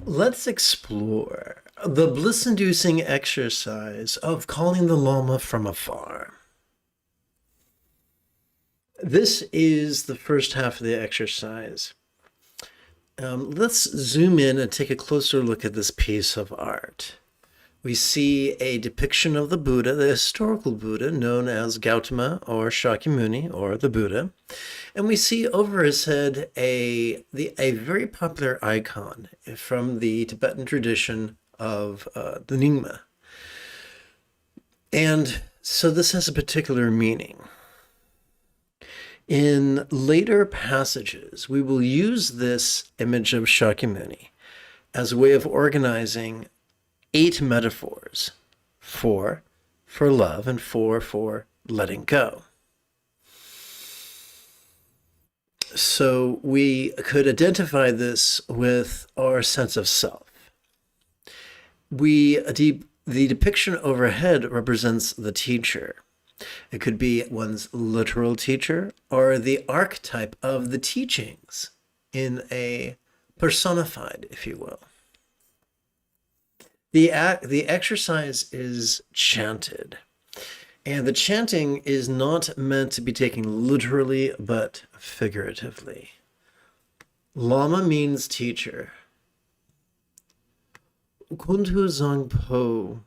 Let's explore the bliss-inducing exercise of calling the Lama from afar. This is the first half of the exercise. Let's zoom in and take a closer look at this piece of art. We see a depiction of the Buddha, the historical Buddha, known as Gautama or Shakyamuni or the Buddha. And we see over his head a very popular icon from the Tibetan tradition of the Nyingma. And so this has a particular meaning. In later passages, we will use this image of Shakyamuni as a way of organizing 8 metaphors: 4 for love and 4 for letting go. So we could identify this with our sense of self. The depiction overhead represents the teacher. It could be one's literal teacher or the archetype of the teachings in a personified, if you will. The exercise is chanted, and the chanting is not meant to be taken literally, but figuratively. Lama means teacher. Kuntu Zangpo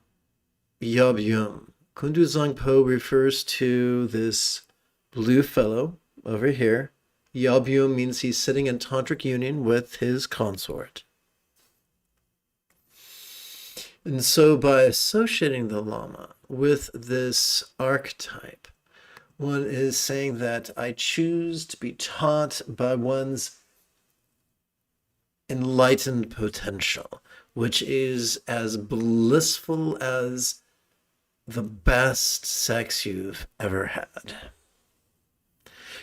Yabyum. Kuntu Zangpo refers to this blue fellow over here. Yabyum means he's sitting in tantric union with his consort. And so by associating the Lama with this archetype, one is saying that I choose to be taught by one's enlightened potential, which is as blissful as the best sex you've ever had.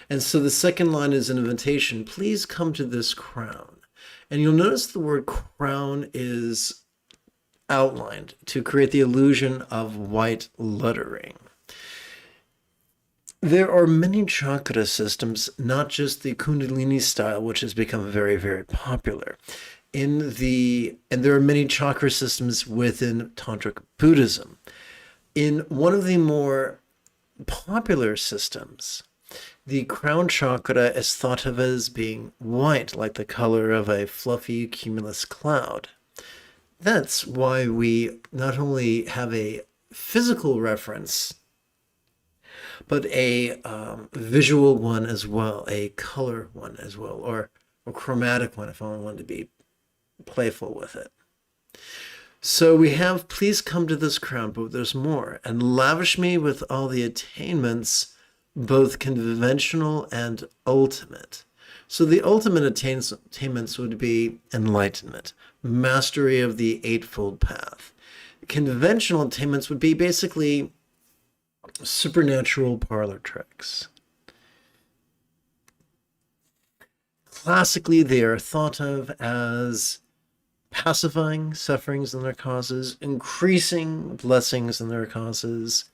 And so the second line is an invitation. Please come to this crown. And you'll notice the word crown is outlined to create the illusion of white lettering. There are many chakra systems, not just the Kundalini style, which has become very, very popular. And there are many chakra systems within Tantric Buddhism. In one of the more popular systems, the crown chakra is thought of as being white, like the color of a fluffy cumulus cloud. That's why we not only have a physical reference, but a visual one as well, a color one as well, or a chromatic one if I wanted to be playful with it. So we have, please come to this crown, but there's more, and lavish me with all the attainments, both conventional and ultimate. So the ultimate attainments would be enlightenment, mastery of the Eightfold Path. Conventional attainments would be basically supernatural parlor tricks. Classically, they are thought of as pacifying sufferings and their causes, increasing blessings and their causes,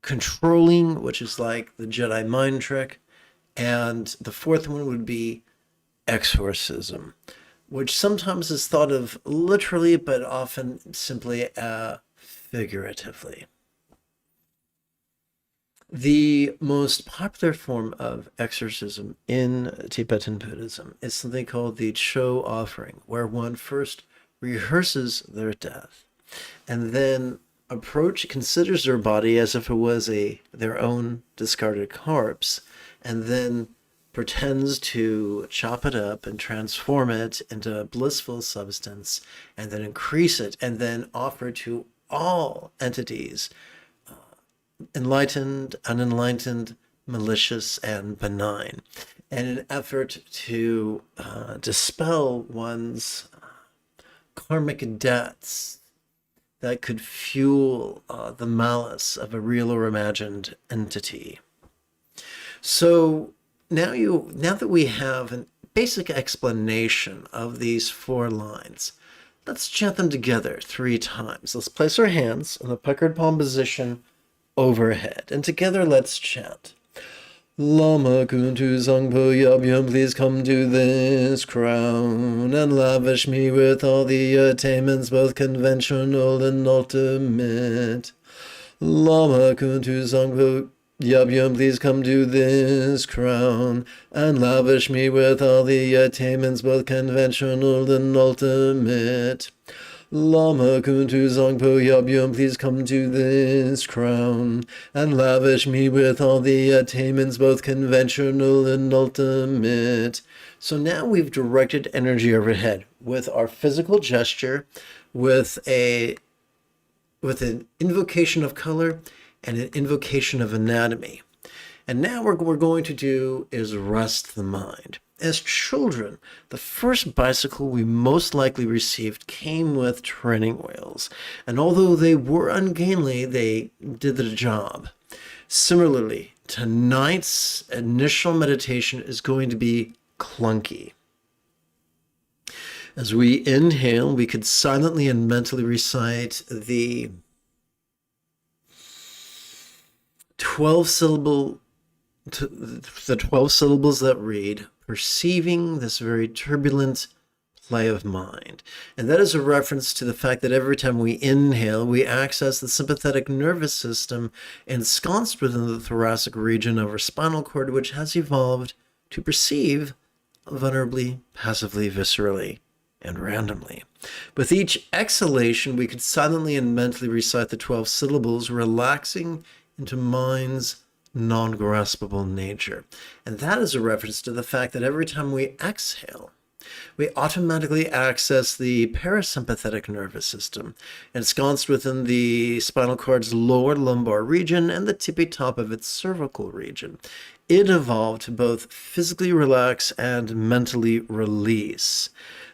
controlling, which is like the Jedi mind trick, and the fourth one would be exorcism, which sometimes is thought of literally, but often simply figuratively. The most popular form of exorcism in Tibetan Buddhism is something called the Cho offering, where one first rehearses their death and then considers their body as if it was their own discarded corpse, and then pretends to chop it up and transform it into a blissful substance, and then increase it, and then offer to all entities, enlightened, unenlightened, malicious, and benign, in an effort to dispel one's karmic debts that could fuel the malice of a real or imagined entity. So now that we have a basic explanation of these 4 lines, let's chant them together 3 times. Let's place our hands in the puckered palm position overhead, and together let's chant. Lama Kuntu Zangpo Yabhyam, please come to this crown and lavish me with all the attainments, both conventional and ultimate. Lama Kuntu Zangpo Yabhyam, please come to this crown and lavish me with all the attainments, both conventional and ultimate. Lama Kuntu Zangpo Yabhyam, please come to this crown and lavish me with all the attainments, both conventional and ultimate. So now we've directed energy overhead with our physical gesture, with an invocation of color and an invocation of anatomy. And now what we're going to do is rest the mind. As children, the first bicycle we most likely received came with training wheels, and although they were ungainly, they did the job. Similarly, tonight's initial meditation is going to be clunky. As we inhale, we could silently and mentally recite the 12 syllables that read, perceiving this very turbulent play of mind. And that is a reference to the fact that every time we inhale, we access the sympathetic nervous system ensconced within the thoracic region of our spinal cord, which has evolved to perceive vulnerably, passively, viscerally, and randomly. With each exhalation, we could silently and mentally recite the 12 syllables, relaxing into mind's non-graspable nature. And that is a reference to the fact that every time we exhale, we automatically access the parasympathetic nervous system, ensconced within the spinal cord's lower lumbar region and the tippy top of its cervical region. It evolved to both physically relax and mentally release.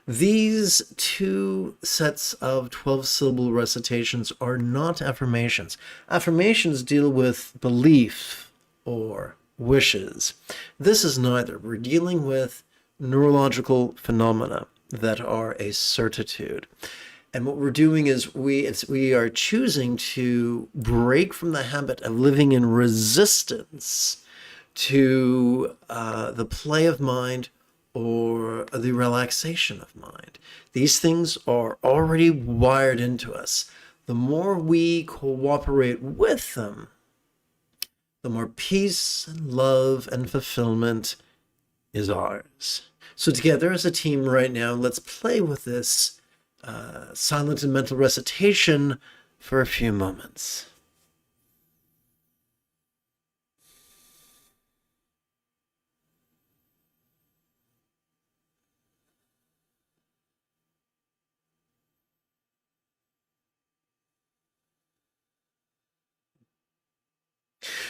These two sets of 12-syllable recitations are not affirmations. Affirmations deal with belief or wishes. This is neither. We're dealing with neurological phenomena that are a certitude. And what we're doing is we are choosing to break from the habit of living in resistance to the play of mind or the relaxation of mind. These things are already wired into us. The more we cooperate with them, the more peace and love and fulfillment is ours. So together as a team right now, let's play with this silent and mental recitation for a few moments.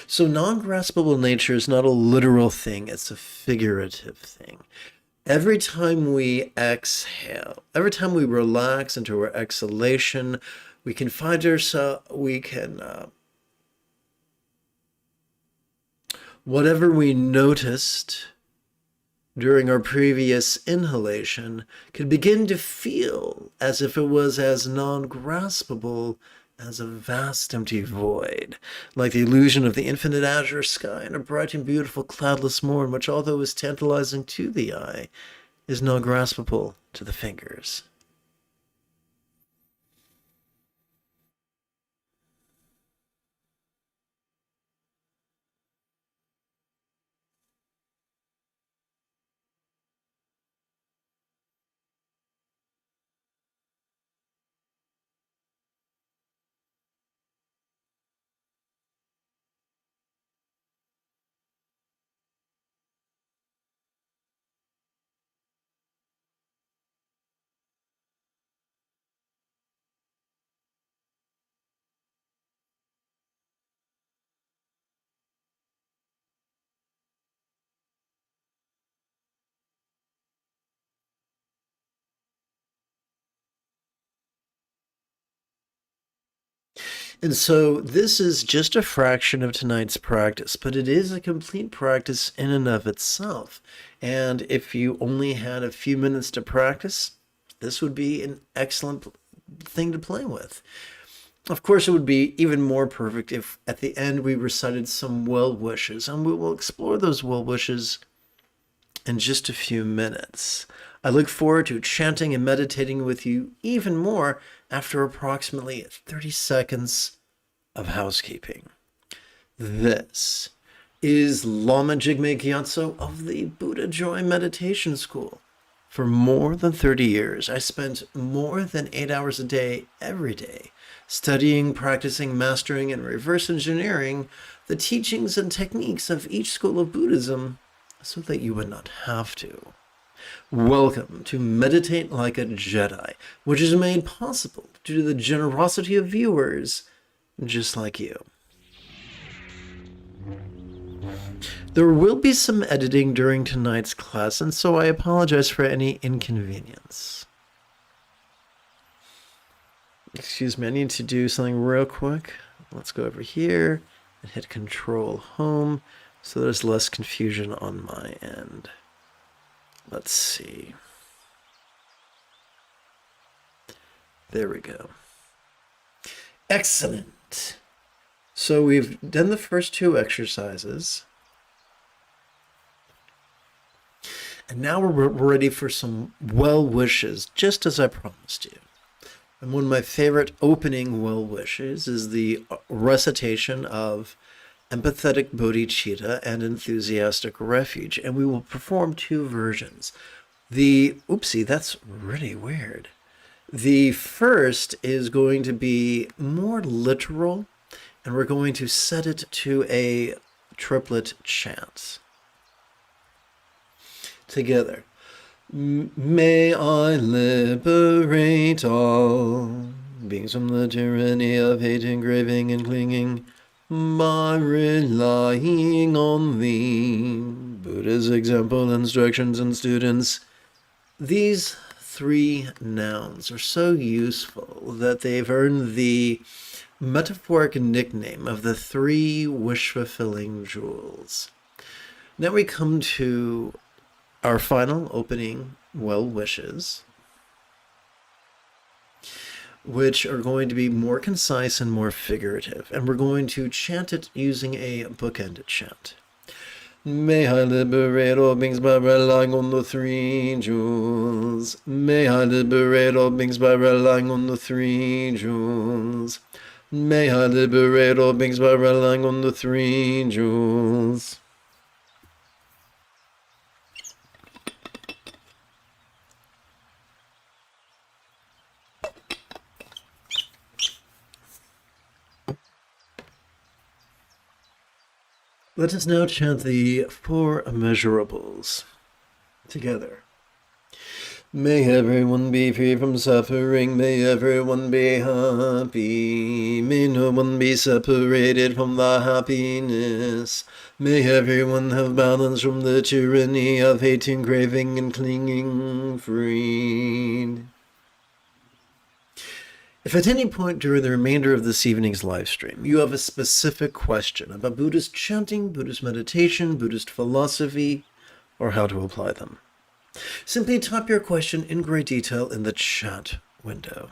So non-graspable nature is not a literal thing, it's a figurative thing. Every time we exhale, every time we relax into our exhalation, we can find ourselves, whatever we noticed during our previous inhalation can begin to feel as if it was as non-graspable as a vast empty void, like the illusion of the infinite azure sky and a bright and beautiful cloudless morn, which, although is tantalizing to the eye, is not graspable to the fingers. And so this is just a fraction of tonight's practice, but it is a complete practice in and of itself. And if you only had a few minutes to practice, this would be an excellent thing to play with. Of course, it would be even more perfect if at the end we recited some well wishes, and we will explore those well wishes in just a few minutes. I look forward to chanting and meditating with you even more after approximately 30 seconds of housekeeping. This is Lama Jigme Gyatso of the Buddha Joy Meditation School. For more than 30 years, I spent more than 8 hours a day every day studying, practicing, mastering, and reverse engineering the teachings and techniques of each school of Buddhism so that you would not have to. Welcome to Meditate Like a Jedi, which is made possible due to the generosity of viewers just like you. There will be some editing during tonight's class, and so I apologize for any inconvenience. Excuse me, I need to do something real quick. Let's go over here and hit Control Home so there's less confusion on my end. Let's see. There we go. Excellent. So we've done the first two exercises. And now we're ready for some well wishes, just as I promised you. And one of my favorite opening well wishes is the recitation of Empathetic Bodhicitta and Enthusiastic Refuge. And we will perform two versions. Oopsie, that's really weird. The first is going to be more literal, and we're going to set it to a triplet chant. Together. May I liberate all beings from the tyranny of hate, engraving, and clinging by relying on thee, Buddha's example, instructions, and students. These three nouns are so useful that they've earned the metaphoric nickname of the three wish-fulfilling jewels. Now we come to our final opening well wishes, which are going to be more concise and more figurative, and we're going to chant it using a bookended chant. May I liberate all beings by relying on the three jewels. May I liberate all beings by relying on the three jewels. May I liberate all beings by relying on the three jewels. Let us now chant the four immeasurables together. May everyone be free from suffering. May everyone be happy. May no one be separated from the happiness. May everyone have balance from the tyranny of hating, craving, and clinging, freed. If at any point during the remainder of this evening's live stream you have a specific question about Buddhist chanting, Buddhist meditation, Buddhist philosophy, or how to apply them, simply type your question in great detail in the chat window.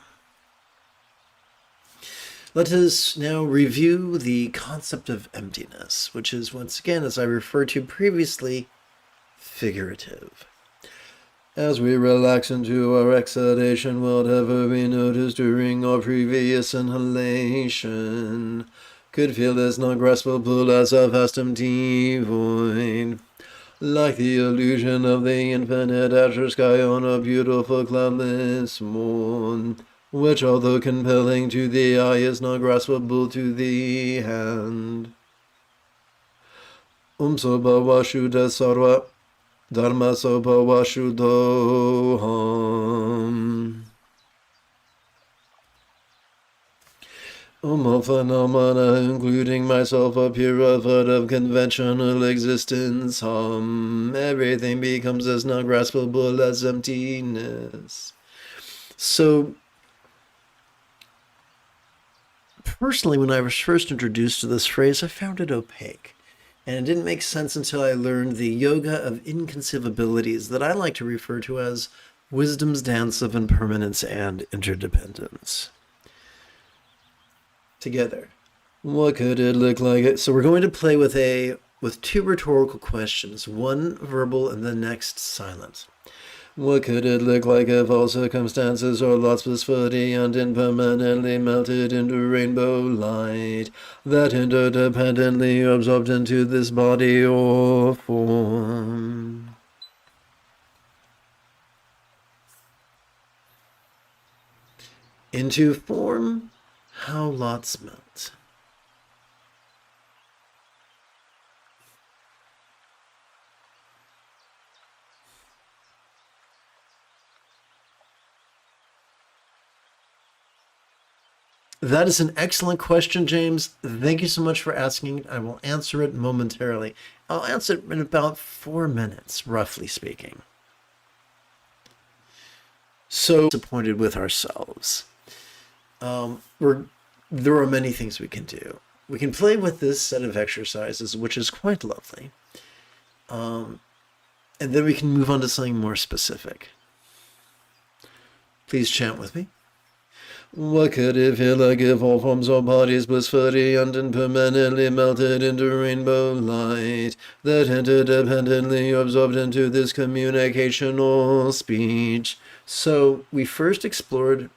Let us now review the concept of emptiness, which is, once again, as I referred to previously, figurative. As we relax into our exhalation, whatever we noticed during our previous inhalation could feel as non-graspable as a vast empty void, like the illusion of the infinite azure sky on a beautiful cloudless morn, which, although compelling to the eye, is not graspable to the hand. Soba Vashuddha Sarva Dharma Sopa Vashuddhoham. All phenomena, including myself, appear a part of conventional existence. Everything becomes as not graspable as emptiness. So, personally, when I was first introduced to this phrase, I found it opaque. And it didn't make sense until I learned the yoga of inconceivabilities that I like to refer to as wisdom's dance of impermanence and interdependence. Together. What could it look like? So we're going to play with two rhetorical questions, one verbal and the next silent. What could it look like if all circumstances or lots was footy and impermanently melted into rainbow light that interdependently absorbed into this body or form? Into form, how lots melt. That is an excellent question, James. Thank you so much for asking. I will answer it momentarily. I'll answer it in about 4 minutes, roughly speaking. So disappointed with ourselves. There are many things we can do. We can play with this set of exercises, which is quite lovely. And then we can move on to something more specific. Please chant with me. What could it feel like if all forms or bodies was footy and impermanently melted into rainbow light that interdependently absorbed into this communication or speech? So we first explored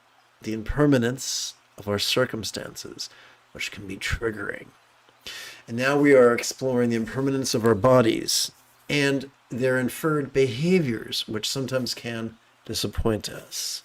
the impermanence of our circumstances, which can be triggering. And now we are exploring the impermanence of our bodies and their inferred behaviors, which sometimes can disappoint us.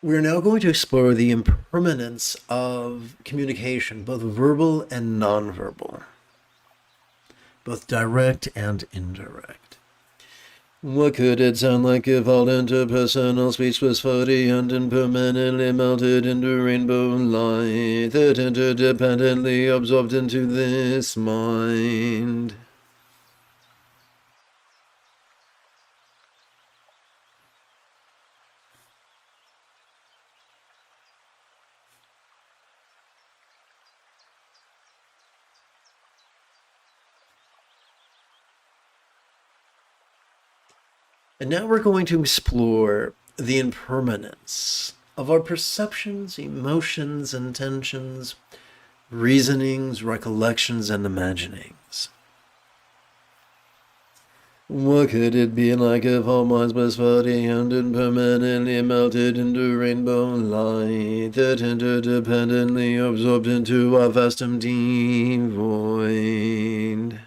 We're now going to explore the impermanence of communication, both verbal and nonverbal, both direct and indirect. What could it sound like if all interpersonal speech was footy and impermanently melted into rainbow light that interdependently absorbed into this mind? And now we're going to explore the impermanence of our perceptions, emotions, intentions, reasonings, recollections, and imaginings. What could it be like if all minds was footy and impermanently melted into rainbow light that interdependently absorbed into our vast empty void?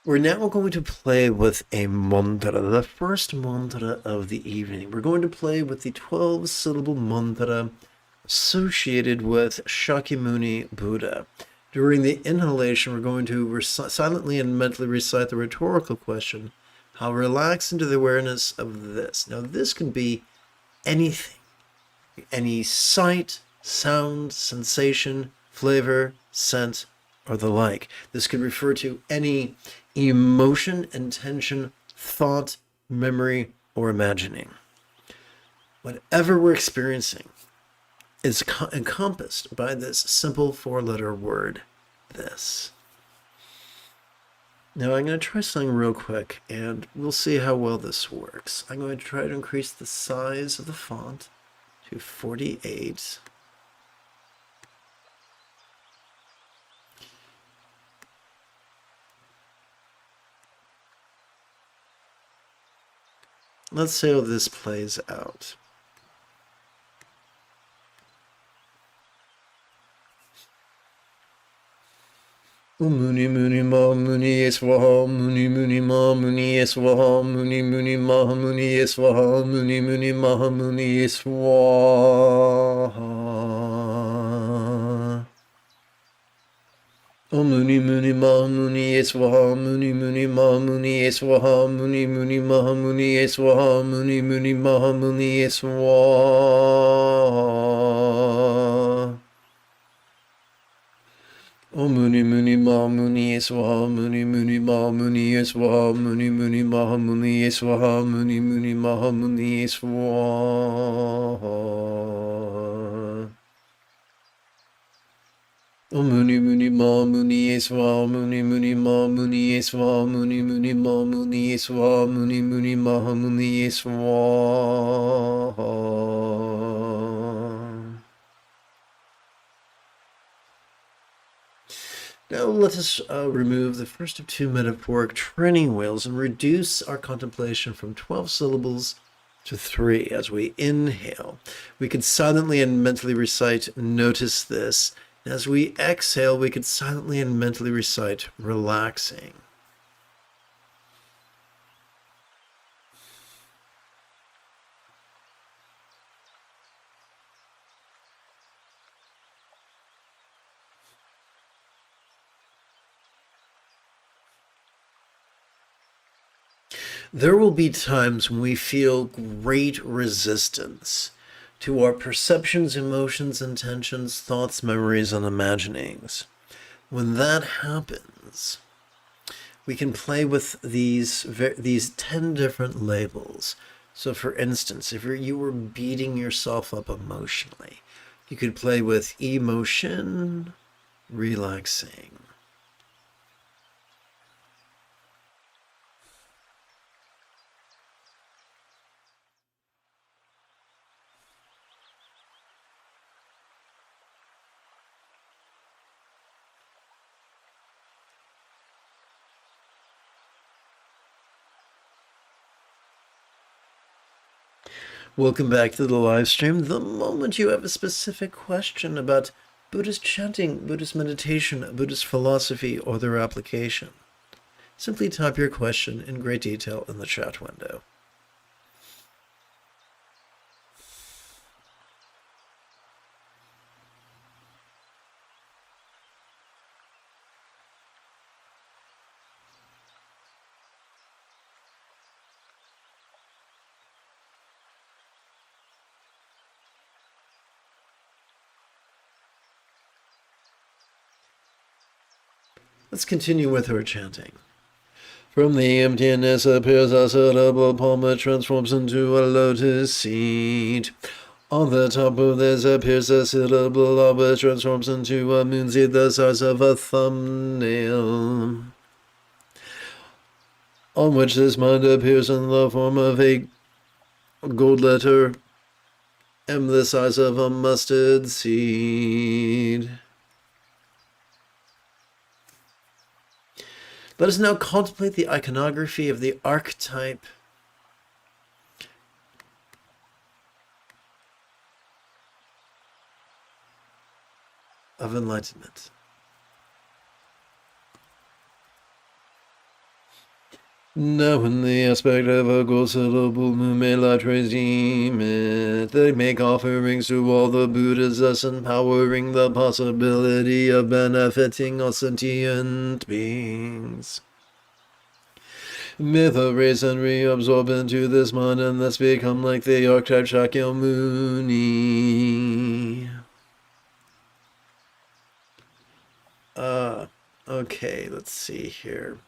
We're now going to play with a mantra, the first mantra of the evening. We're going to play with the 12-syllable mantra associated with Shakyamuni Buddha. During the inhalation, we're going to silently and mentally recite the rhetorical question, how relax into the awareness of this. Now, this can be anything, any sight, sound, sensation, flavor, scent, or the like. This could refer to any emotion, intention, thought, memory, or imagining. Whatever we're experiencing is encompassed by this simple 4-letter word, this. Now I'm going to try something real quick, and we'll see how well this works. I'm going to try to increase the size of the font to 48. Let's see how this plays out. Muni muni ma muni eswaha muni muni ma muni eswaha muni muni ma muni eswaha muni muni ma muni eswaha. Om Muni Muni Mahamuni Eswaha Muni Muni Mahamuni Eswaha Muni Muni Mahamuni Eswaha Muni Muni Mahamuni Eswaha. Om Muni Muni Mahamuni Eswaha Muni Muni Mahamuni Eswaha Muni Muni Mahamuni Eswaha Muni Muni Mahamuni Eswaha. Om Muni Muni Mahamuni Eswaha Muni Muni Mahamuni Eswaha Muni Muni Mahamuni Eswaha Muni Muni Mahamuni Eswaha. Now let us remove the first of two metaphoric training wheels and reduce our contemplation from 12 syllables to 3 as we inhale. We could silently and mentally recite, notice this. As we exhale, we could silently and mentally recite, relaxing. There will be times when we feel great resistance to our perceptions, emotions, intentions, thoughts, memories, and imaginings. When that happens, we can play with these 10 different labels. So for instance, if you were beating yourself up emotionally, you could play with emotion, relaxing. Welcome back to the live stream. The moment you have a specific question about Buddhist chanting, Buddhist meditation, Buddhist philosophy, or their application, simply type your question in great detail in the chat window. Let's continue with our chanting. From the emptiness appears a syllable palm that transforms into a lotus seed. On the top of this appears a syllable which transforms into a moon seed the size of a thumbnail, on which this mind appears in the form of a gold letter M the size of a mustard seed. Let us now contemplate the iconography of the archetype of enlightenment. Now in the aspect of a gold syllable Mumela Trizime, they make offerings to all the Buddhas, thus empowering the possibility of benefiting all sentient beings. May the raise and reabsorb into this mind and thus become like the archetype Shakyamuni. Okay, let's see here.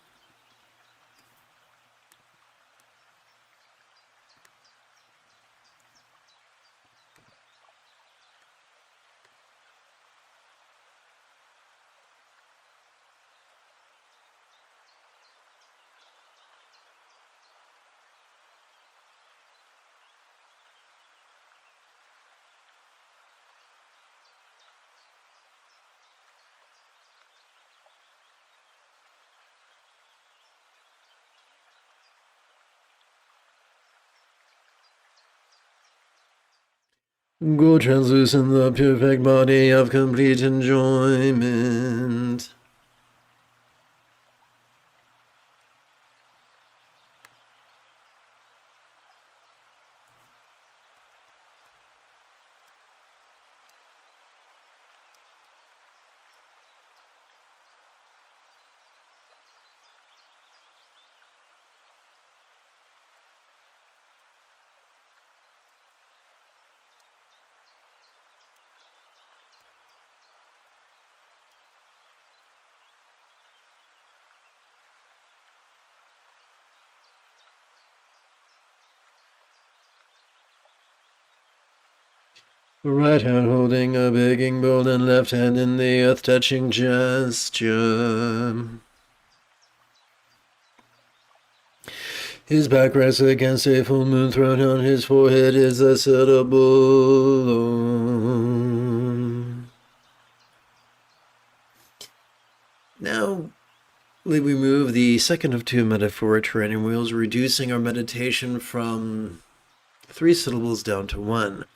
Go translucent the perfect body of complete enjoyment. Right hand holding a begging bowl and left hand in the earth touching gesture. His back rests against a full moon throne. On his forehead is a syllable. Now we remove the second of two metaphoric training wheels, reducing our meditation from 3 syllables down to 1.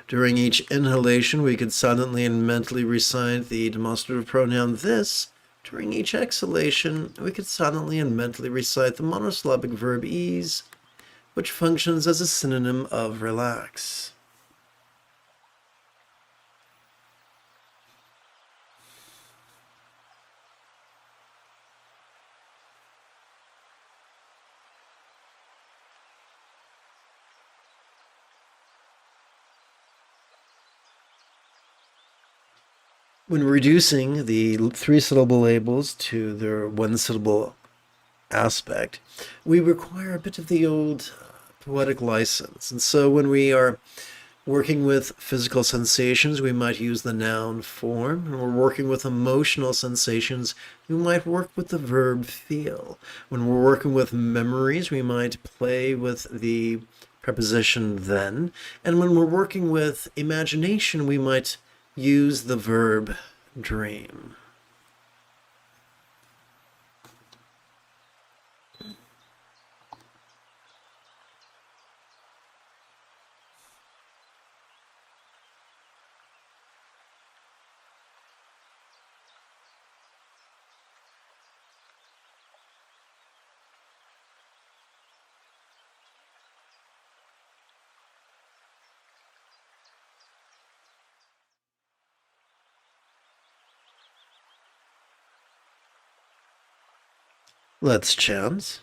During each inhalation, we could silently and mentally recite the demonstrative pronoun this. During each exhalation, we could silently and mentally recite the monosyllabic verb ease, which functions as a synonym of relax. When reducing the 3-syllable labels to their 1-syllable aspect, we require a bit of the old poetic license. And so when we are working with physical sensations, we might use the noun form. When we're working with emotional sensations, we might work with the verb feel. When we're working with memories, we might play with the preposition then. And when we're working with imagination, we might use the verb dream. Let's chant.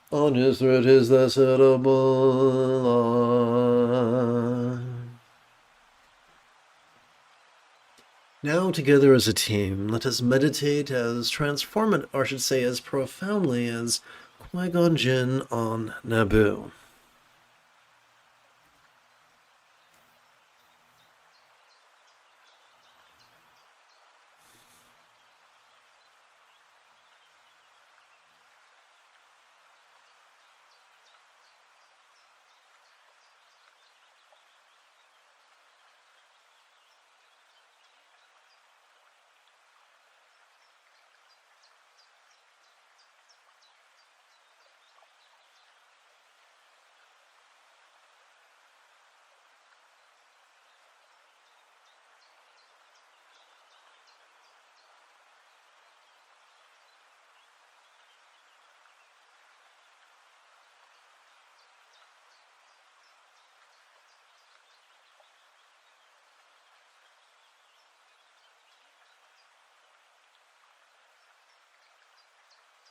On his throat is the syllable. Now, together as a team, let us meditate as transformative, or I should say as profoundly as Qui-Gon Jinn on Naboo.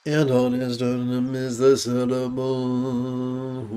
And on his sternum is the syllable.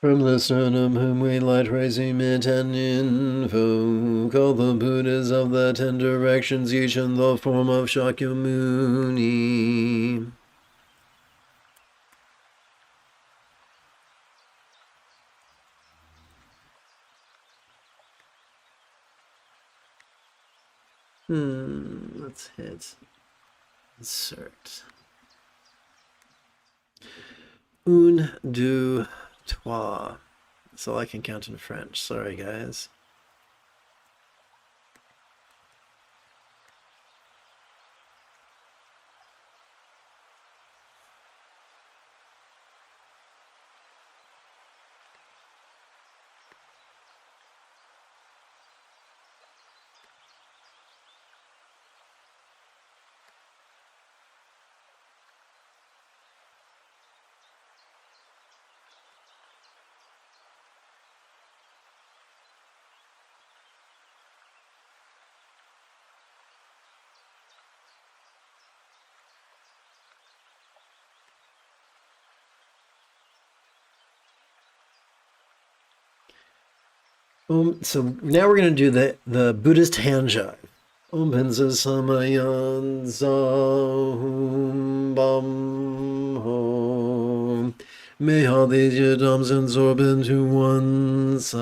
From the sternum whom we light rays emit and invoke all the Buddhas of the 10 directions, each in the form of Shakyamuni. Let's hit insert. Un, deux, trois. That's all I can count in French. Sorry, guys. So now we're going to do the Buddhist hand jive. Om Pensa Samayan Zahum Bam Hom. May all these yidams absorb into oneself.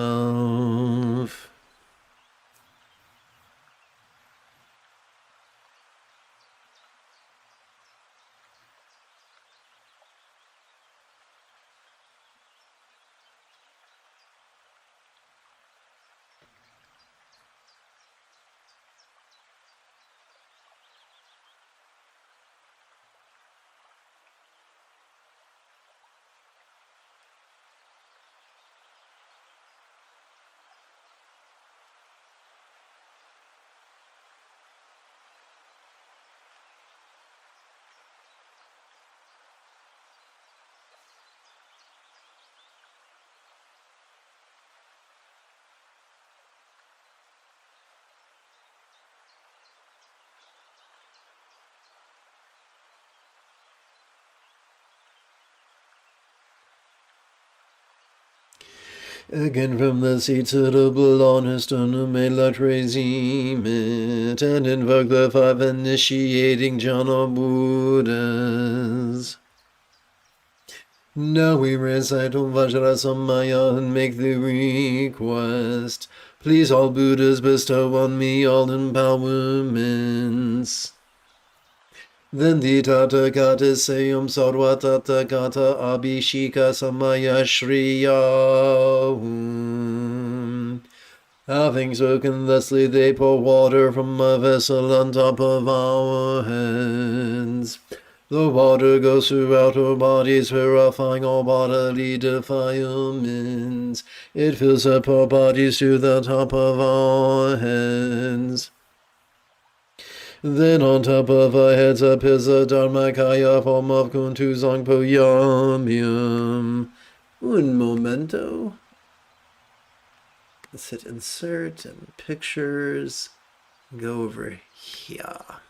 Again from the seats of the honest may let resume it and invoke the 5 initiating jhana Buddhas. Now we recite Om Vajrasamaya and make the request. Please all Buddhas bestow on me all empowerments. Then the Tathagata say Om Sarva Tathagata Abhishika Samaya Shriya. Having spoken thusly, they pour water from a vessel on top of our heads. The water goes throughout our bodies, purifying all bodily defilements. It fills up our bodies to the top of our heads. Then on top of our heads appears a Dharmakaya form of Kuntu Zangpo Yam. Un momento. Let's hit insert and pictures. Go over here.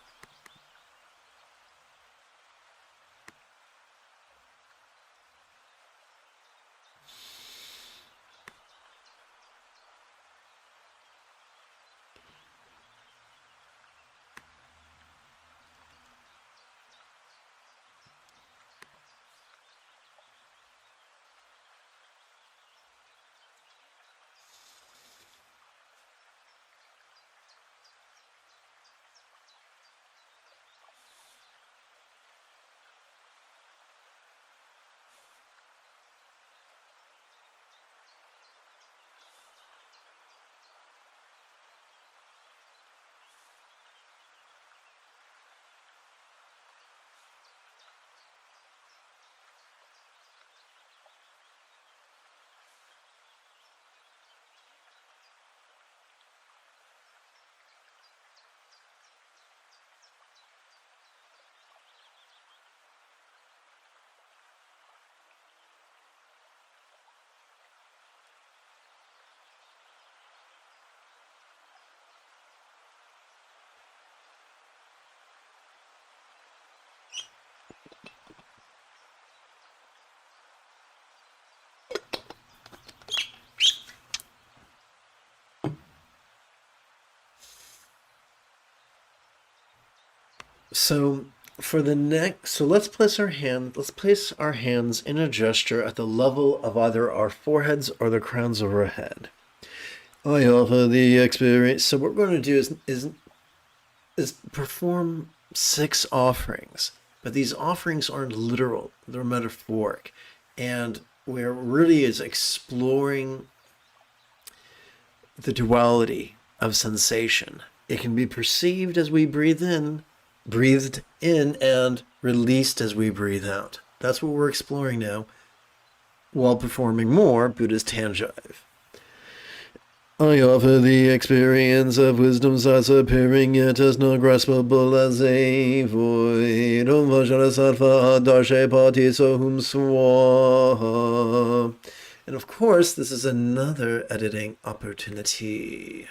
So for the next, so let's place our hands in a gesture at the level of either our foreheads or the crowns of our head. I offer the experience. So what we're going to do is perform 6 offerings, but these offerings aren't literal; they're metaphoric, and where really is exploring the duality of sensation. It can be perceived as we breathed in, and released as we breathe out. That's what we're exploring now while performing more Buddhist hand jive. I offer the experience of wisdom thus appearing yet as not graspable as a void. Om Vajra Sattva Darshe Pati Sohum Swaha. And of course, this is another editing opportunity.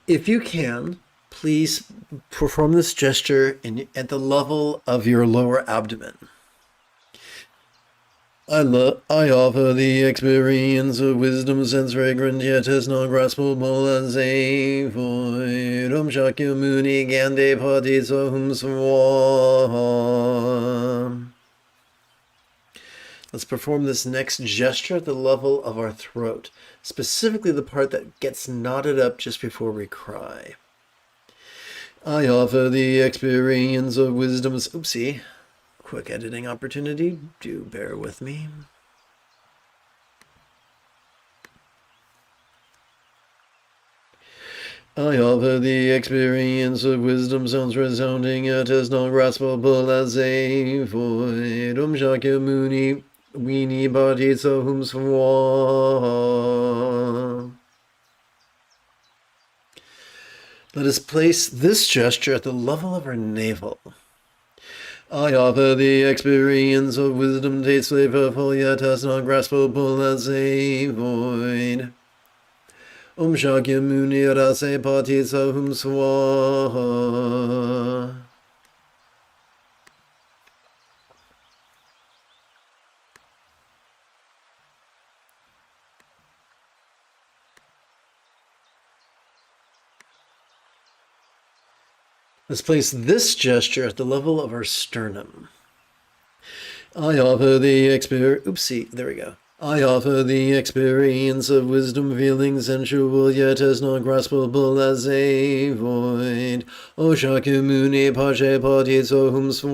If you can, please perform this gesture at the level of your lower abdomen. I offer the experience of wisdom sense fragrant yet is not graspable as a void. Shakyamuni Gande Padisahum Swam. Let's perform this next gesture at the level of our throat, specifically the part that gets knotted up just before we cry. I offer the experience of wisdom's... Oopsie. Quick editing opportunity. Do bear with me. I offer the experience of wisdom sounds resounding yet is not graspable as a void. Shakyamuni Weenie Body Sohum Swa. Let us place this gesture at the level of our navel. I offer the experience of wisdom tastes flavorful yet is not graspable as a void. Shakyamuni Rase Pati Sohum Swa. Let's place this gesture at the level of our sternum. I offer the experience... Oopsie, there we go. I offer the experience of wisdom feeling sensual yet is not graspable as a void. Shakyamuni Pache Pati Sohum Swam.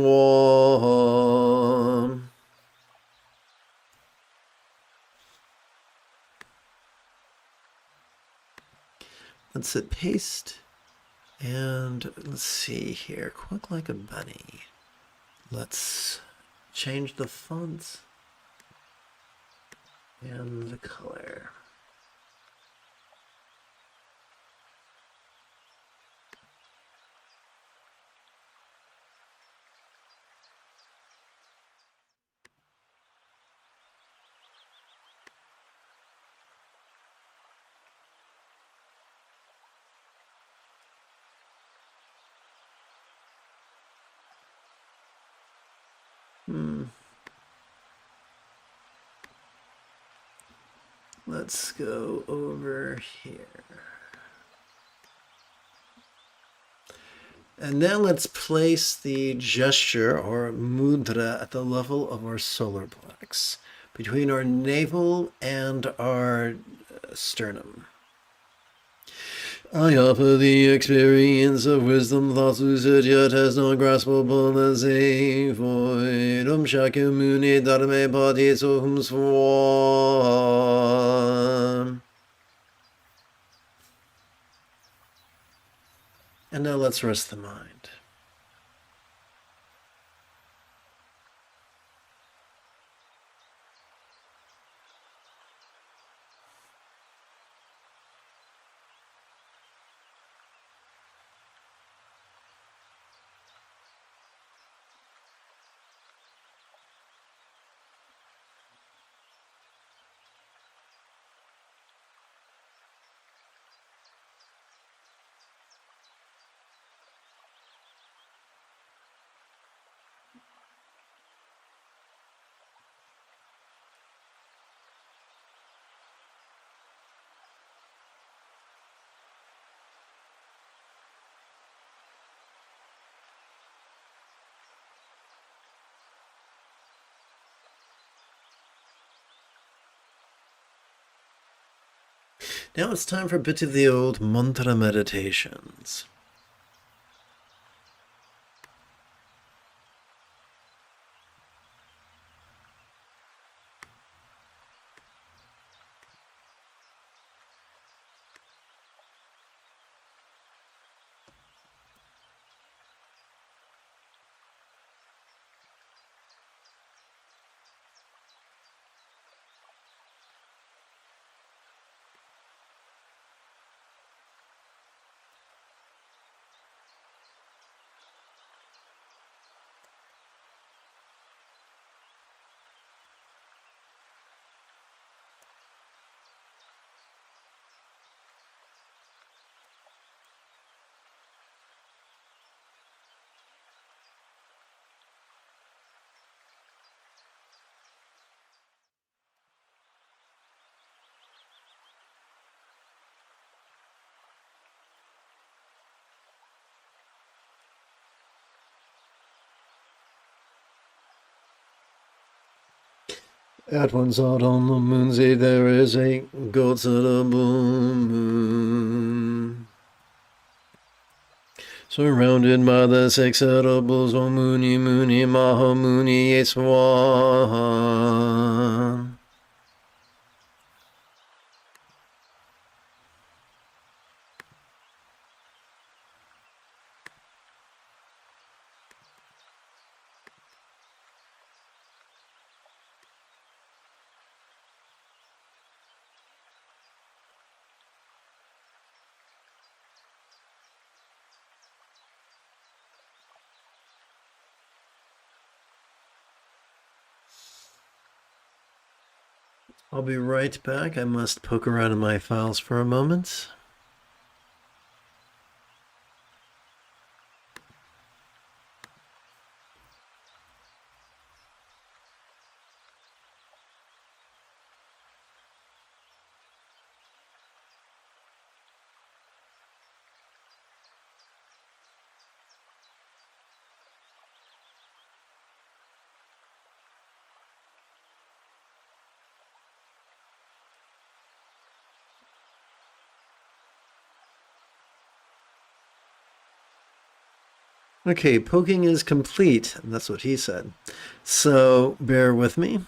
Let's hit paste. And let's see here, quick like a bunny. Let's change the fonts and the color. Let's go over here. And now let's place the gesture or mudra at the level of our solar plex, between our navel and our sternum. I offer the experience of wisdom, thoughts lucid yet has not graspable as a void. Shakyamuni Dharme Pati Sohum Swam. And now let's rest the mind. Now it's time for a bit of the old mantra meditations. At one side on the moon's eye there is a Gyatso moon, surrounded by the six edibles, O Muni Muni Mahamuni Eswan. I'll be right back. I must poke around in my files for a moment. Okay, poking is complete. That's what he said. So bear with me.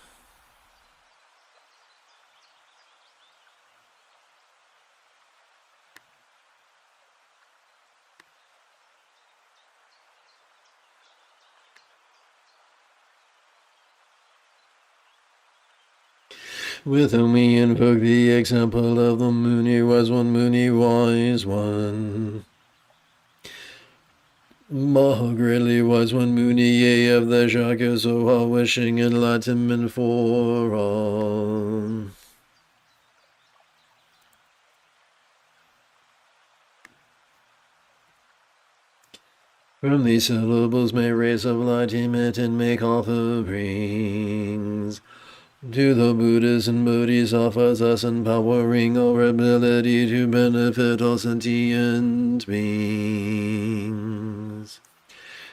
With whom we invoke the example of the Muni was one Muni wise one. Maha greatly was one Muni, yea, of the Gyatso, all wishing enlightenment for all. From these syllables may rays of light emit and make offerings to the Buddhas and Bodhisattvas, thus empowering our ability to benefit all sentient beings.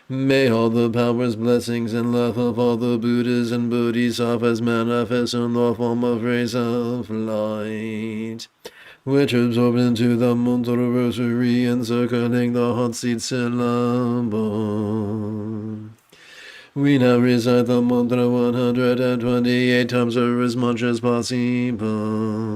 May all the powers, blessings, and love of all the Buddhas and Bodhisattvas manifest in the form of rays of light, which absorb into the mantra rosary encircling the hot seed syllable. We now recite the mantra 128 times or as much as possible.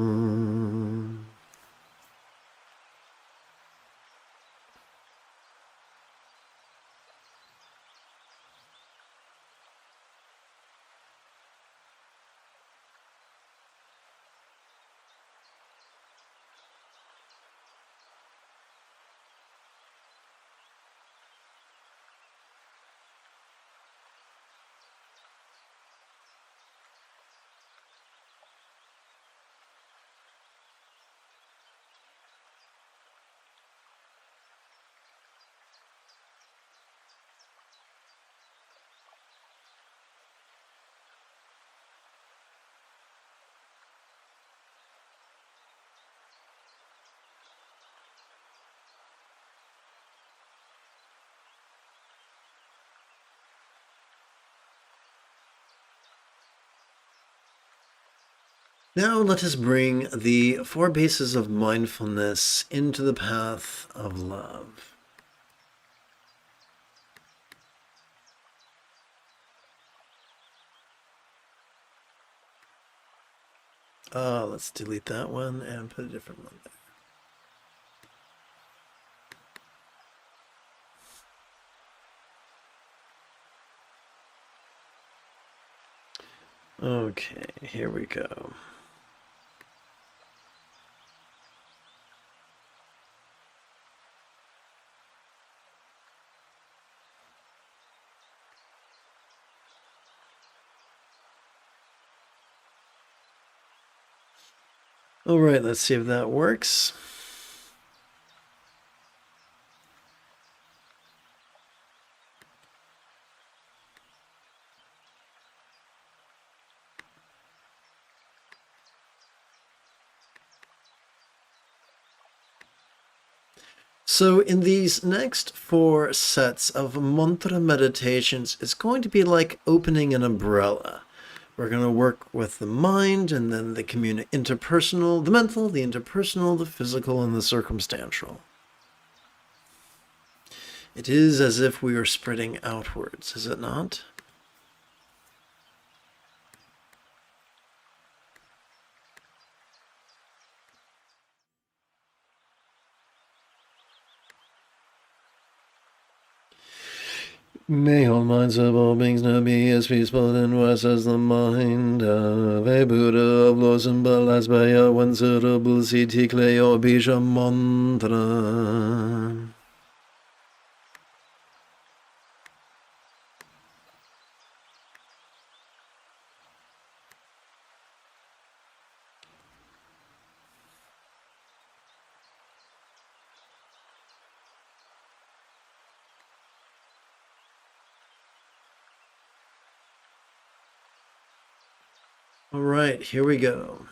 Now let us bring the 4 bases of mindfulness into the path of love. Let's delete that one and put a different one there. Okay, here we go. All right, let's see if that works. So in these next 4 sets of mantra meditations, it's going to be like opening an umbrella. We're going to work with the mind and then the interpersonal, the mental, the interpersonal, the physical, and the circumstantial. It is as if we are spreading outwards, is it not? May all minds of all beings now be as peaceful and wise as the mind of a Buddha of laws and balas by a one suitable city cleo bija mantra. All right, here we go.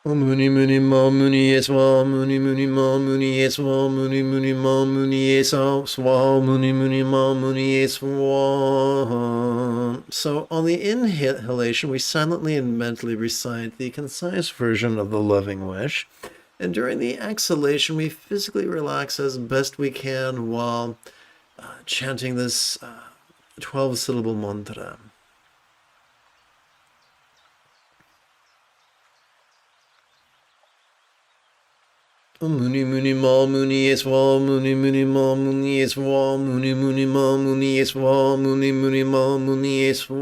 Muni muni ma muni eswa muni muni ma muni eswa muni muni ma muni esa swa muni muni ma muni eswa. So on the inhalation, we silently and mentally recite the concise version of the loving wish. And during the exhalation, we physically relax as best we can while chanting this 12-syllable mantra. Muni muni ma muni eswa muni muni ma muni eswa muni muni ma muni eswa muni muni ma muni eswa.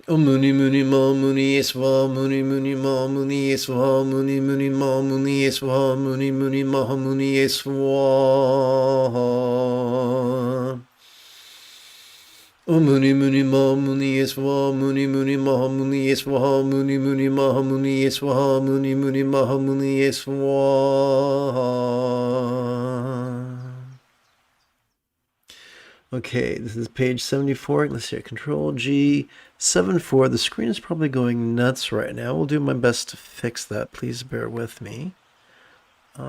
Muni muni ma muni eswa muni muni ma muni eswa muni muni ma muni eswa muni muni ma muni eswa. Muni muni ma muni eswa muni muni ma muni eswa muni muni ma muni eswa muni muni ma muni eswa. Okay, this is page 74. Let's see, Control G 74. The screen is probably going nuts right now. We'll do my best to fix that. Please bear with me. Hit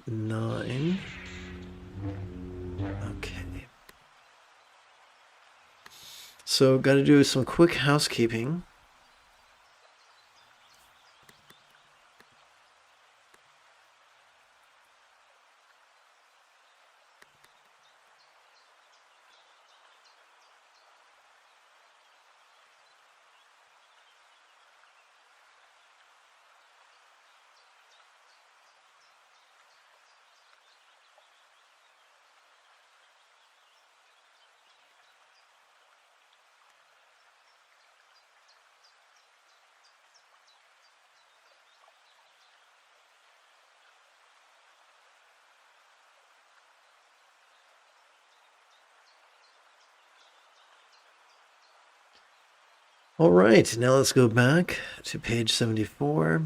9. Okay. So, got to do some quick housekeeping. All right, now let's go back to page 74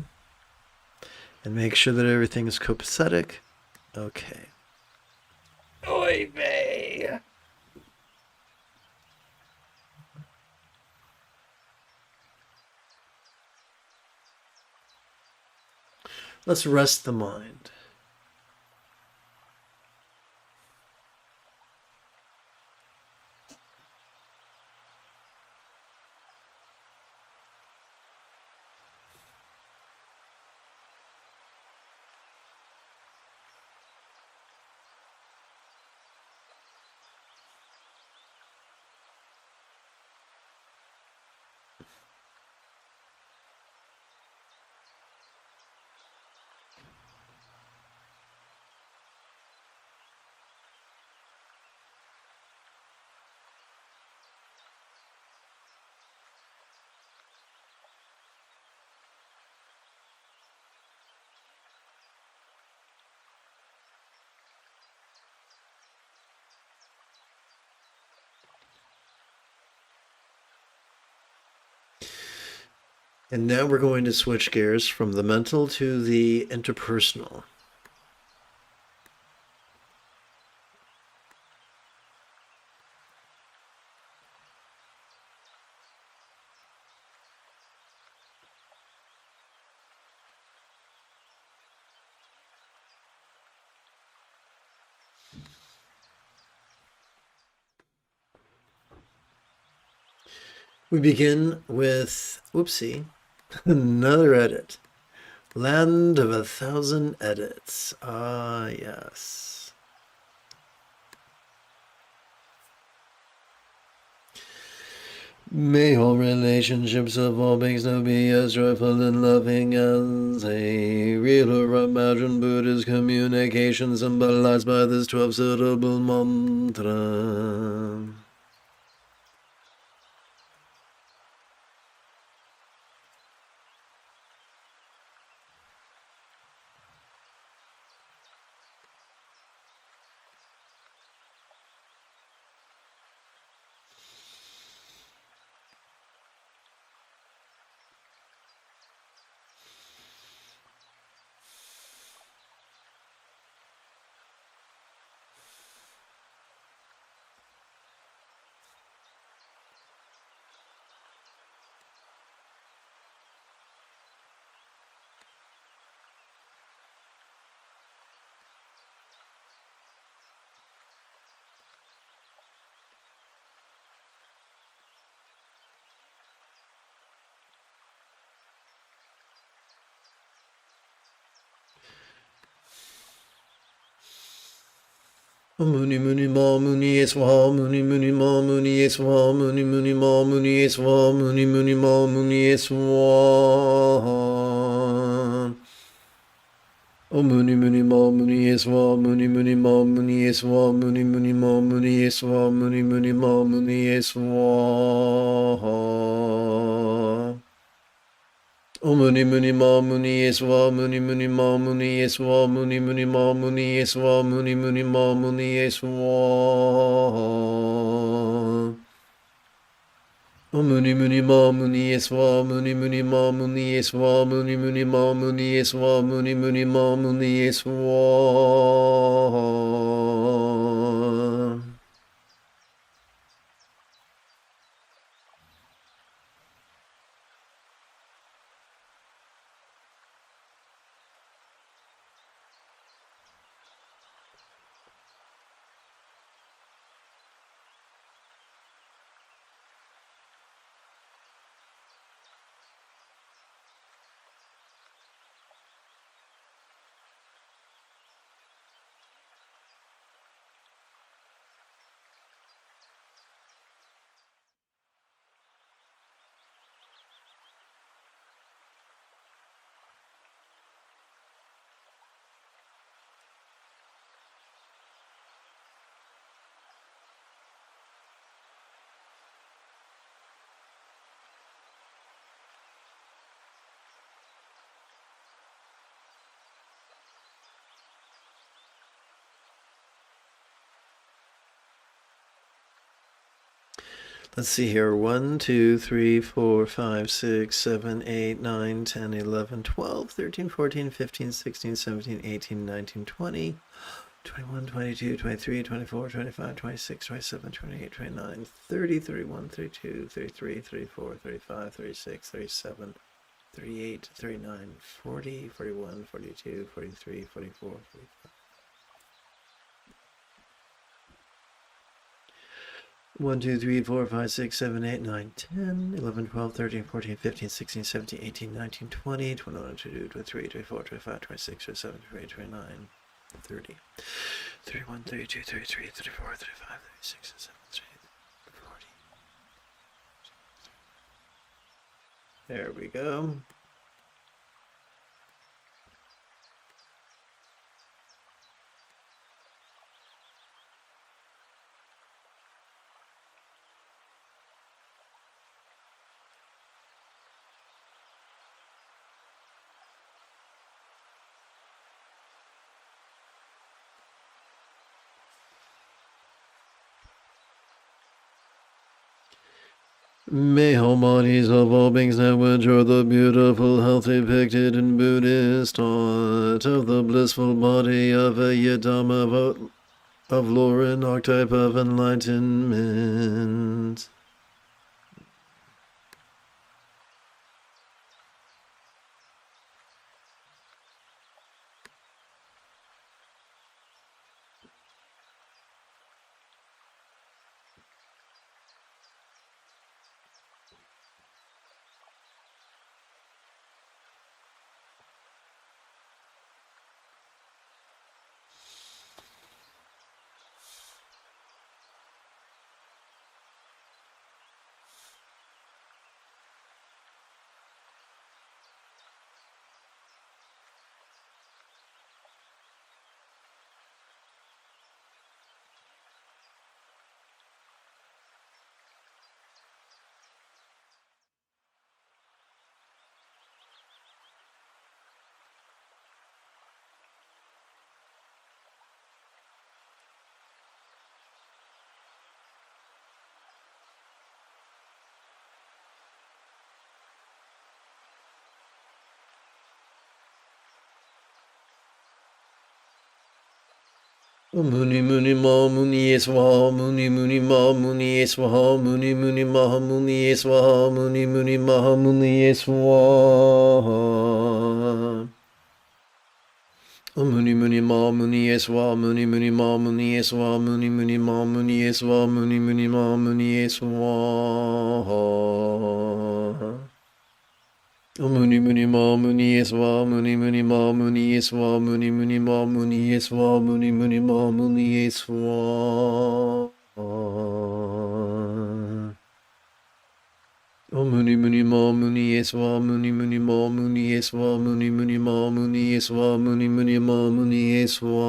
and make sure that everything is copacetic. Okay. Oy vey. Let's rest the mind. And now we're going to switch gears from the mental to the interpersonal. We begin with, whoopsie, another edit. Land of 1,000 edits. Ah, yes. May all relationships of all beings now be as joyful and loving as a real or imagined Buddhist communication symbolized by this 12-syllable mantra. Muni muni ma muni eswa muni muni ma muni eswa muni muni ma muni eswa muni muni ma muni eswa. O muni muni ma muni eswa muni muni ma muni eswa muni muni ma muni eswa muni muni ma muni eswa. O muni muni ma muni eswa muni muni ma muni eswa muni muni ma muni eswa muni muni ma muni eswa. O muni muni ma muni eswa muni muni ma muni eswa muni muni ma muni eswa muni muni ma muni eswa. Let's see here. 1, 2, 3, 4, 5, 6, 7, 8, 9, 10, 11, 12, 13, 14, 15, 16, 17, 18, 19, 20, 21, 22, 23, 24, 25, 26, 27, 28, 29, 30, 31, 32, 33, 34, 35, 36, 37, 38, 39, 40, 41, 42, 43, 44, 45. 1, 2, 3, 4, 5, 6, 7, 8, 9, 10, 11, 12, 13, 14, 15, 16, 17, 18, 19, 20, 21, 22, 23, 24, 25, 26, 27, 28, 29, 30, 31, 32, 33, 34, 35, 36, 37, 38, 40. There we go. May all bodies of all beings now enjoy the beautiful health depicted in Buddhist thought of the blissful body of a Yidama of lore and archetype of enlightenment. Muni muni ma muni eswaha muni muni ma muni eswaha muni muni ma muni eswaha muni muni ma muni eswaha. Muni muni ma muni eswa muni muni ma muni eswa muni muni ma muni eswa muni muni ma muni eswa. Muni muni ma muni eswa muni muni ma muni eswa muni muni ma muni eswa muni muni ma muni eswa. Muni muni ma muni eswa muni muni ma muni eswa muni muni ma muni eswa muni muni ma muni eswa.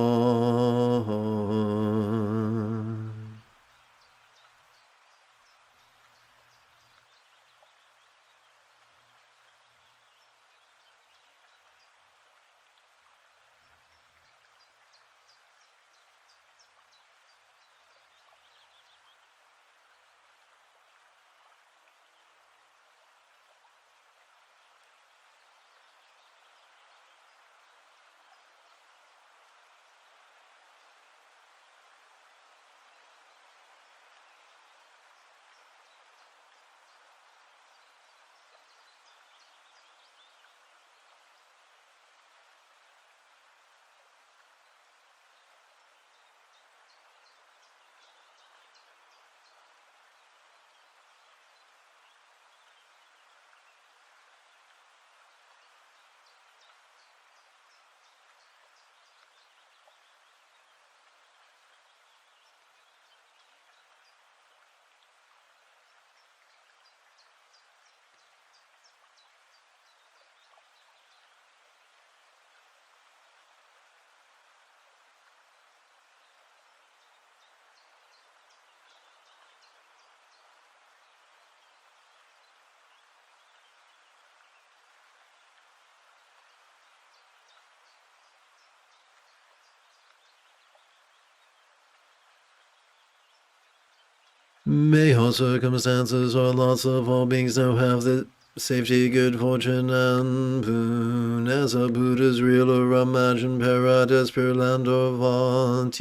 May all circumstances or lots of all beings now have the safety, good fortune, and boon as a Buddha's real or imagined paradise, pure land or Vati.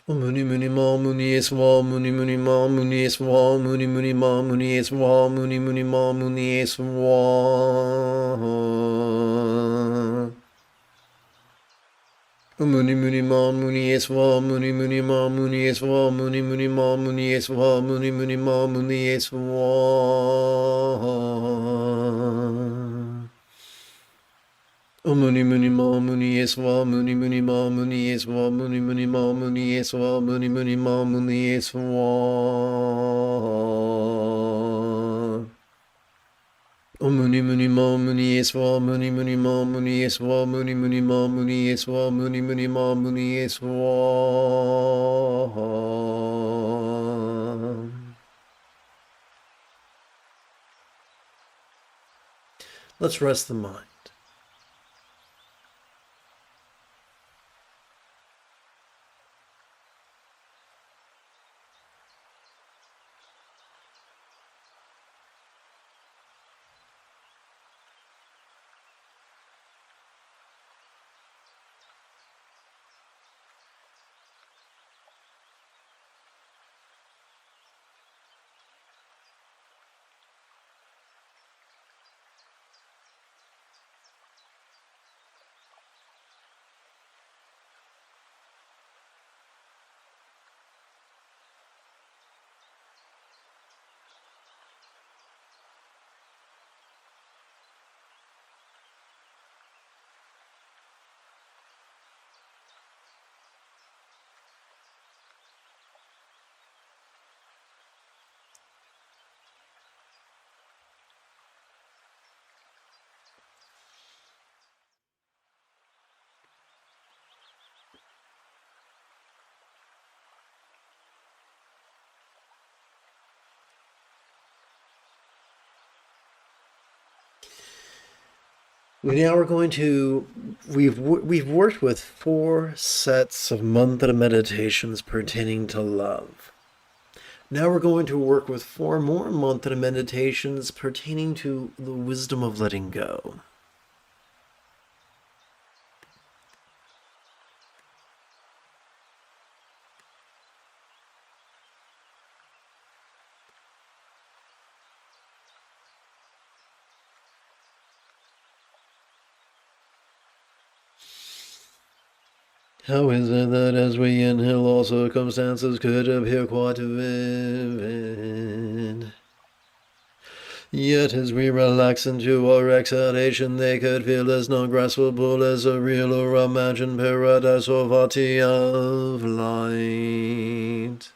Muni muni ma muni eswa muni muni ma muni eswa muni muni ma muni eswa muni muni ma muni eswa. Muni muni ma muni eswa muni muni ma muni eswa muni muni ma muni eswa muni muni ma muni eswa. Muni muni ma muni eswa muni muni ma muni eswa muni muni ma muni eswa muni muni ma muni eswa. Muni muni ma muni eswa muni muni ma muni eswa muni muni ma muni eswa muni muni ma muni eswa. Let's rest the mind. Now we're going to, we've worked with 4 sets of mantra meditations pertaining to love. Now we're going to work with 4 more mantra meditations pertaining to the wisdom of letting go. How is it that as we inhale, all circumstances could appear quite vivid? Yet as we relax into our exhalation, they could feel as non-graspable as a real or imagined paradise or vati of light.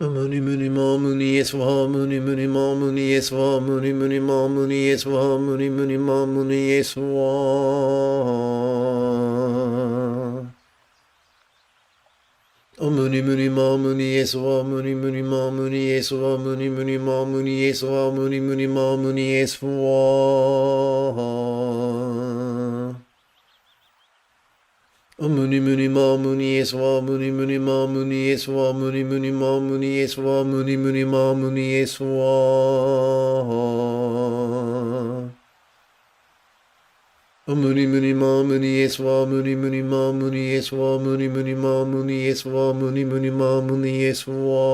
Muni muni ma muni eswa muni muni ma muni eswa muni muni ma muni eswa muni muni ma muni eswa. Muni muni ma muni eswa muni muni ma muni eswa muni muni ma muni eswa muni muni ma muni eswa. Muni muni ma muni eswa muni muni ma muni eswa muni muni ma muni eswa muni muni ma muni eswa. Muni muni ma muni eswa muni muni ma muni eswa muni muni ma muni eswa muni muni ma muni eswa.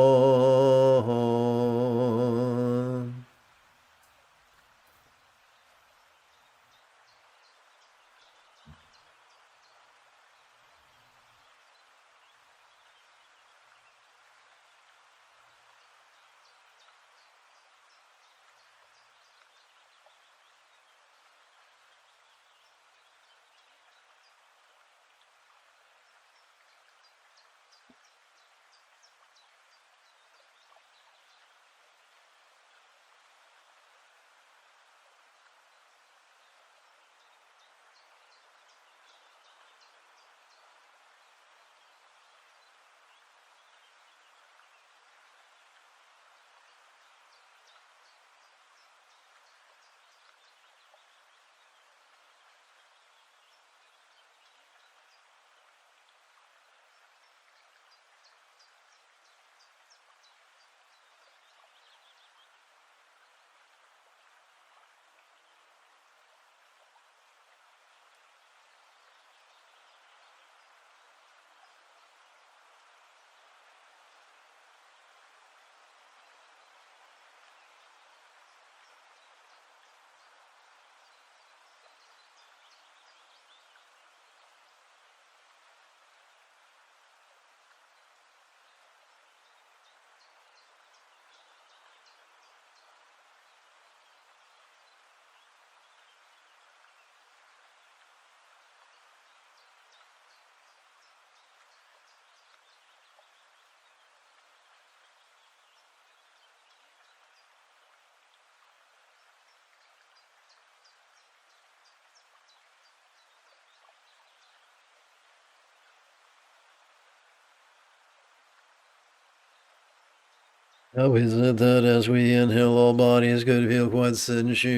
How is it that as we inhale, all bodies could feel quite sensual?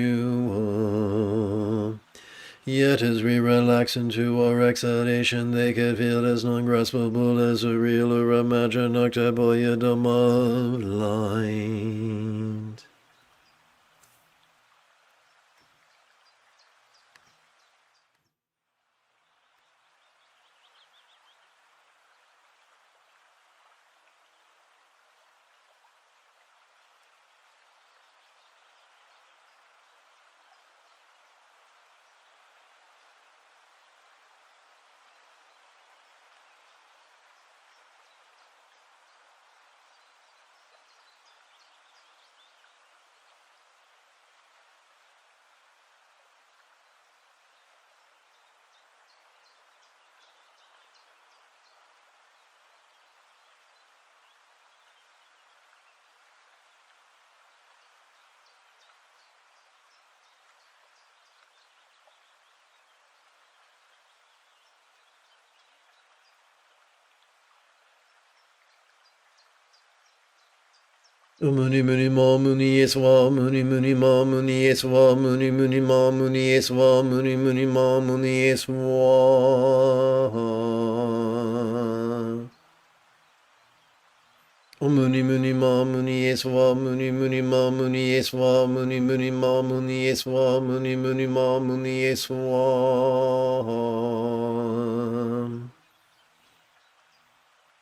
Yet as we relax into our exhalation, they could feel as non-graspable as a real or imagined octapolyadom of light. Muni muni ma muni eswa muni muni ma muni eswa muni muni ma muni eswa muni muni ma muni eswa. Muni muni ma muni eswa muni muni ma muni eswa muni muni ma muni eswa muni muni ma muni eswa.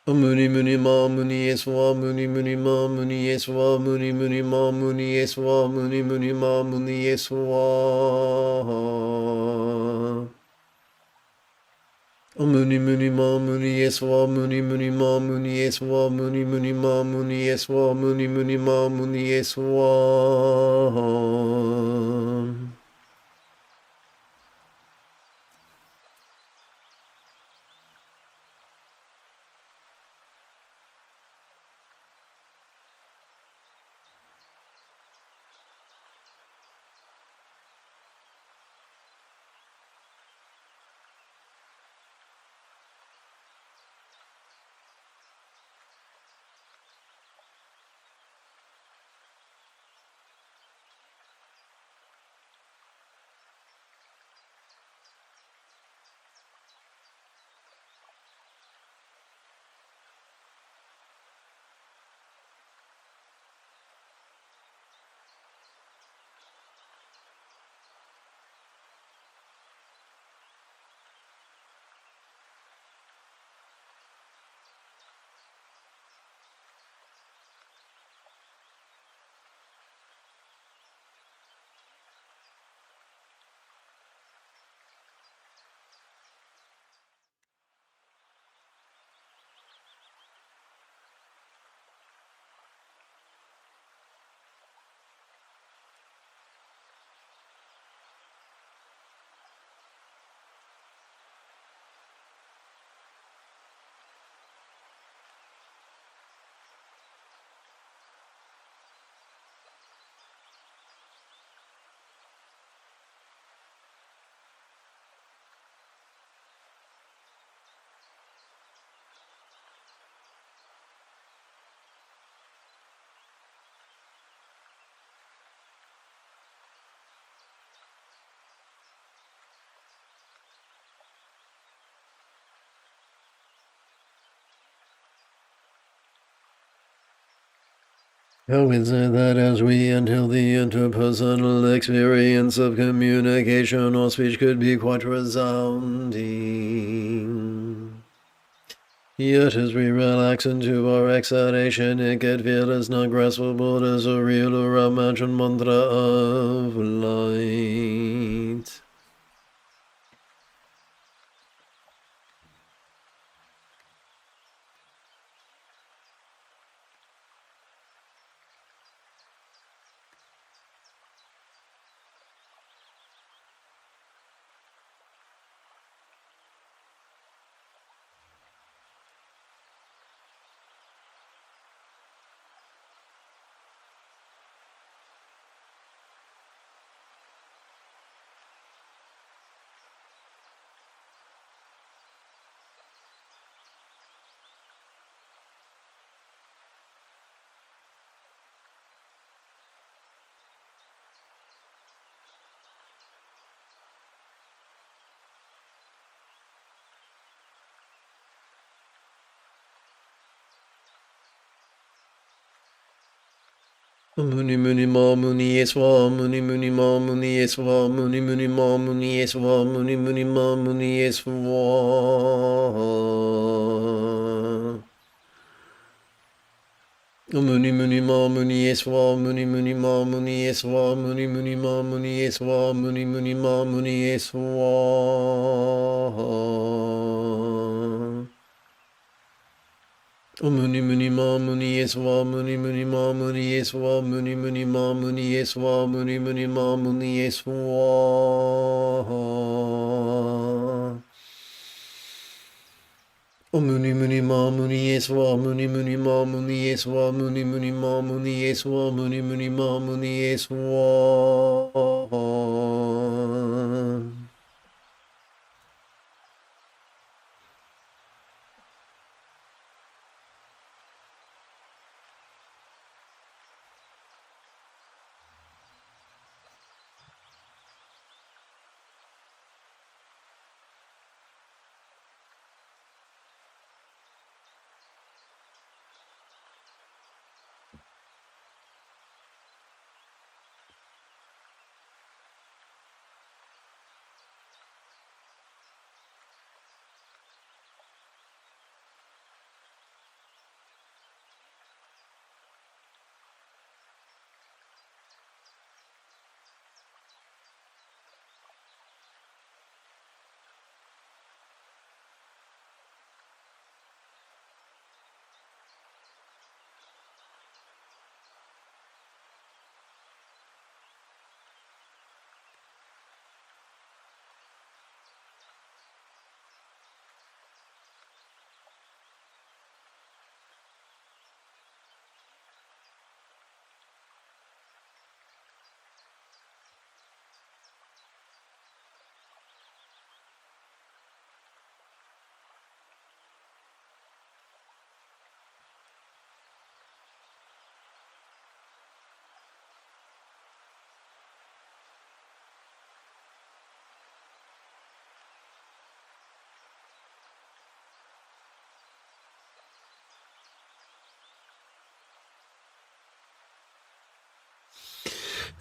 Muni muni ma muni eswa muni muni ma muni eswa muni muni ma muni eswa muni muni ma muni eswa. Muni muni ma muni eswa muni muni ma muni eswa muni muni ma muni eswa muni muni ma muni eswa. How is it that as we inhale, the interpersonal experience of communication or speech could be quite resounding? Yet as we relax into our exhalation, it could feel as non-graspable as a real or imagined mantra of light. Muni muni ma muni eswa muni muni ma muni eswa muni muni ma muni eswa muni muni ma muni eswa muni muni ma muni eswa muni muni ma muni eswa muni muni ma muni eswa muni muni ma muni eswa muni muni ma muni eswa muni muni ma muni eswa muni muni ma muni eswa muni muni ma muni eswa muni muni ma muni eswa muni muni ma muni eswa muni muni ma muni eswa muni muni ma muni eswa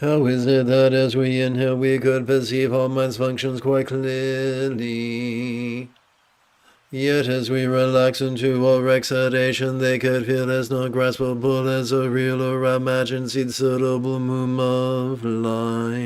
How is it that as we inhale, we could perceive our mind's functions quite clearly? Yet as we relax into our exhalation, they could feel as not graspable as a real or imagined suitable moon of light.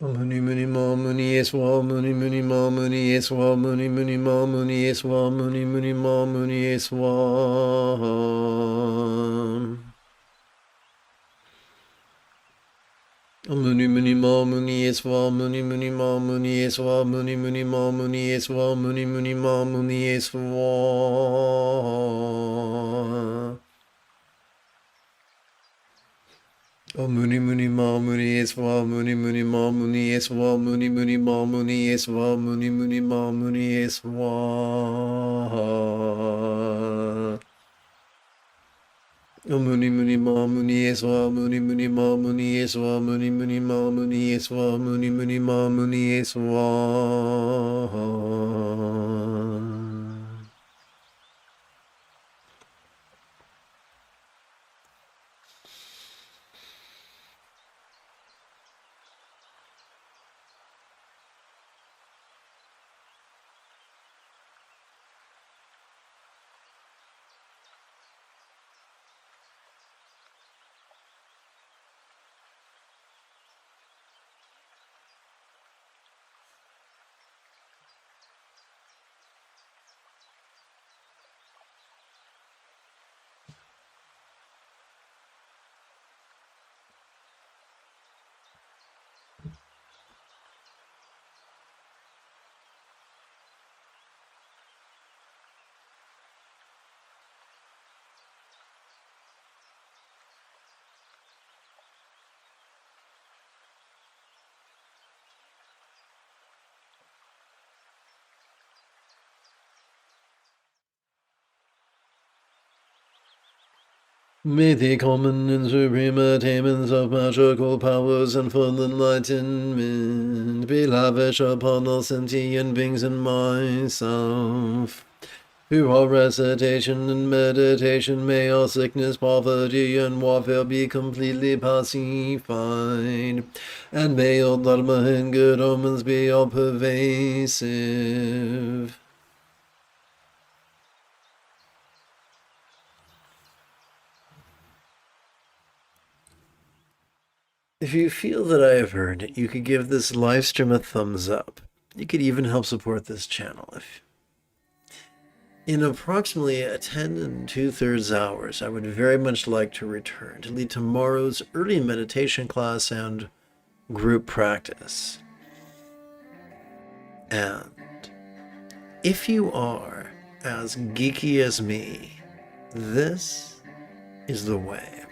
Muni muni ma muni eswa muni muni ma muni eswa muni muni ma muni eswa muni muni ma muni eswa muni muni ma muni eswa muni muni ma muni eswa muni muni ma muni eswa muni muni ma muni eswa muni muni ma muni eswa muni muni ma muni eswa muni muni ma muni eswa muni muni ma muni eswa Muni muni ma muni eswa muni muni ma muni eswa muni muni ma muni eswa muni muni ma muni eswa. May the common and supreme attainments of magical powers and full enlightenment be lavish upon all sentient beings and myself. Through all recitation and meditation, may all sickness, poverty, and warfare be completely pacified, and may all dharma and good omens be all pervasive. If you feel that I have earned it, you could give this live stream a thumbs up. You could even help support this channel. In approximately 10 and 2/3 hours, I would very much like to return to lead tomorrow's early meditation class and group practice. And if you are as geeky as me, this is the way.